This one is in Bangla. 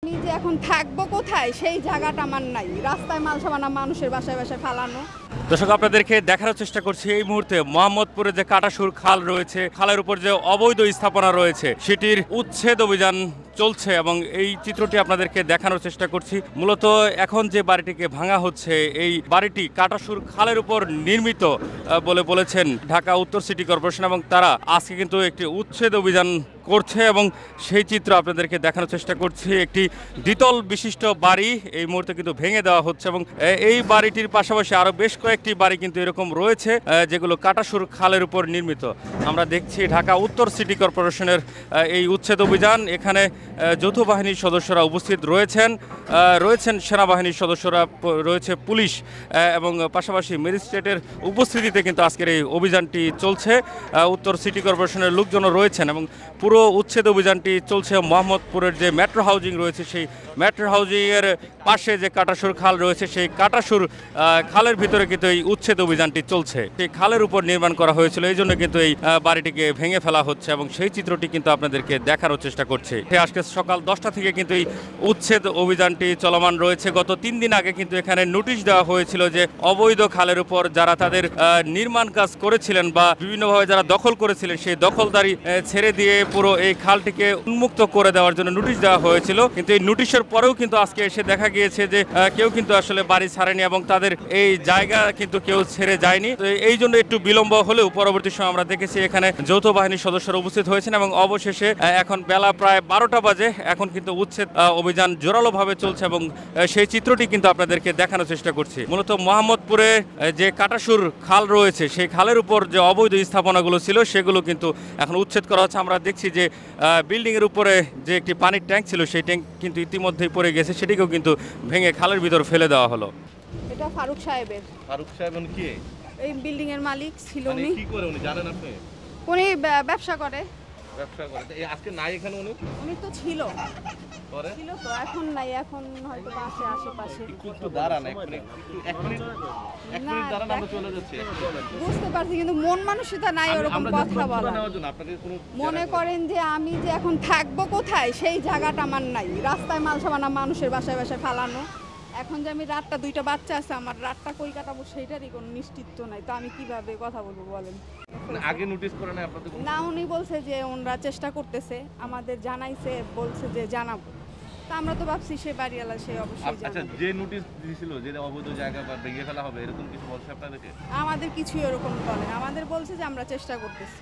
আমি যে এখন থাকবো কোথায় সেই জায়গাটা আমার নাই, রাস্তায় মাল সামানা মানুষের বাসায় বাসায় ফালানো। দর্শক, আপনাদেরকে দেখানোর চেষ্টা করছি এই মুহূর্তে মোহাম্মদপুরে যে কাটাসুর খাল রয়েছে, খালের উপর যে অবৈধ স্থাপনা রয়েছে সেটির উচ্ছেদ অভিযান চলছে এবং এই চিত্রটি আপনাদেরকে দেখানোর চেষ্টা করছি। মূলত এখন যে বাড়িটিকে ভাঙা হচ্ছে এই বাড়িটি কাটাসুর খালের উপর নির্মিত বলে বলেছেন ঢাকা উত্তর সিটি কর্পোরেশন এবং তারা আজকে কিন্তু একটি উচ্ছেদ অভিযান করছে এবং সেই চিত্র আপনাদেরকে দেখানোর চেষ্টা করছি। একটি দ্বিতল বিশিষ্ট বাড়ি এই মুহূর্তে কিন্তু ভেঙে দেওয়া হচ্ছে এবং এই বাড়িটির পাশাপাশি আরও বেশ কয়েকটি বাড়ি কিন্তু এরকম রয়েছে যেগুলো কাটাসুর খালের উপর নির্মিত। আমরা দেখছি ঢাকা উত্তর সিটি কর্পোরেশনের এই উচ্ছেদ অভিযান। এখানে যৌথ বাহিনীর সদস্যরা উপস্থিত রয়েছেন সেনাবাহিনীর সদস্যরা, রয়েছে পুলিশ এবং পাশাপাশি ম্যাজিস্ট্রেটের উপস্থিতিতে কিন্তু আজকের এই অভিযানটি চলছে। উত্তর সিটি কর্পোরেশনের লোকজনও রয়েছেন এবং পুরো উচ্ছেদ অভিযানটি চলছে মোহাম্মদপুরের যে মেট্রো হাউজিং রয়েছে সেই মেট্রো হাউজিংয়ের পাশে যে কাটাসুর খাল রয়েছে সেই কাটাসুর খালের ভিতরে কিন্তু এই উচ্ছেদ অভিযানটি চলছে। সেই খালের উপর নির্মাণ করা হয়েছিল, এই জন্য কিন্তু এই বাড়িটিকে ভেঙে ফেলা হচ্ছে এবং সেই চিত্রটি কিন্তু আপনাদেরকে দেখানোর চেষ্টা করছে। আজকে সকাল 10টা থেকে কিন্তু এই উচ্ছেদ অভিযানটি চলমান রয়েছে। গত 3 দিন আগে কিন্তু এখানে নোটিশ দেওয়া হয়েছিল যে অবৈধ খালের উপর যারা তাদের নির্মাণ কাজ করেছিলেন বা বিভিন্নভাবে যারা দখল করেছিলেন সেই দখলদারি ছেড়ে দিয়ে পুরো এই খালটিকে উন্মুক্ত করে দেওয়ার জন্য নোটিশ দেওয়া হয়েছিল। কিন্তু এই নোটিশের পরেও কিন্তু আজকে এসে দেখা গিয়েছে যে কেউ কিন্তু আসলে বাড়ি ছাড়েনি এবং তাদের এই জায়গা কিন্তু কেউ ছেড়ে যায়নি। তো এই জন্য একটু বিলম্ব হলেও পরবর্তী সময় আমরা দেখেছি এখানে যৌথ বাহিনীর সদস্যরা উপস্থিত হয়েছেন এবং অবশেষে এখন বেলা প্রায় 12টা বাজে, এখন কিন্তু উচ্ছেদ অভিযান জোরালোভাবে চলছে এবং সেই চিত্রটি কিন্তু আপনাদেরকে দেখানোর চেষ্টা করছি। মূলত মোহাম্মদপুরে যে কাটাসুর খাল রয়েছে সেই খালের উপর যে অবৈধ স্থাপনাগুলো ছিল সেগুলো কিন্তু এখন উচ্ছেদ করা হচ্ছে। আমরা দেখছি যে বিল্ডিংয়ের উপরে যে একটি পানির ট্যাঙ্ক ছিল সেই ট্যাঙ্ক কিন্তু ইতিমধ্যেই পড়ে গেছে, সেটিকেও কিন্তু ভেঙে খালের ভিতর ফেলে দেওয়া হলো। এটা ফারুক সাহেবের। ফারুক সাহেব উনি কি? এই বিল্ডিং এর মালিক ছিল। উনি কি করে উনি জানেন আপনি? উনি ব্যবসা করে। ব্যবসা করে। এই আজকে নাই এখানে উনি তো ছিল পরে ছিল তো, এখন নাই, এখন হয়তো আছে আশেপাশে। একটু দাঁড়ান, এক মিনিট দাঁড়ান, আমরা চলে যাচ্ছি। বুঝতে পারছি কিন্তু মন মানসিকতা নাই ওরকম কথা বলা। মনে করেন যে আমি যে এখন থাকবো কোথায় সেই জায়গাটা আমার নাই, রাস্তায় মাল সামানা মানুষের বাসায় বাসায় ফালানো। এখন যে আমি রাতটা 2টা বাচ্চা আছে, আমার রাতটা কই কাটাবো সেইটারই কোনো নিশ্চিত নাই। তো আমি কিভাবে কথা বলবো বলেন? আগে নোটিশ করে না আপনাদের? না, উনি বলছে যে ওনারা চেষ্টা করতেছে, আমাদের জানাইছে, বলছে যে জানাবো। তা আমরা তো ভাবছি সে বাড়িওয়ালা, সে অবশ্যই জানাবে। আচ্ছা, যে নোটিশ দিয়েছিল যে অবৈধ জায়গা বা ভেঙে ফেলা হবে এরকম কিছু বলছে আপনাদেরকে? আমাদের কিছু এরকম বলে, আমাদের বলছে যে আমরা চেষ্টা করতেছি।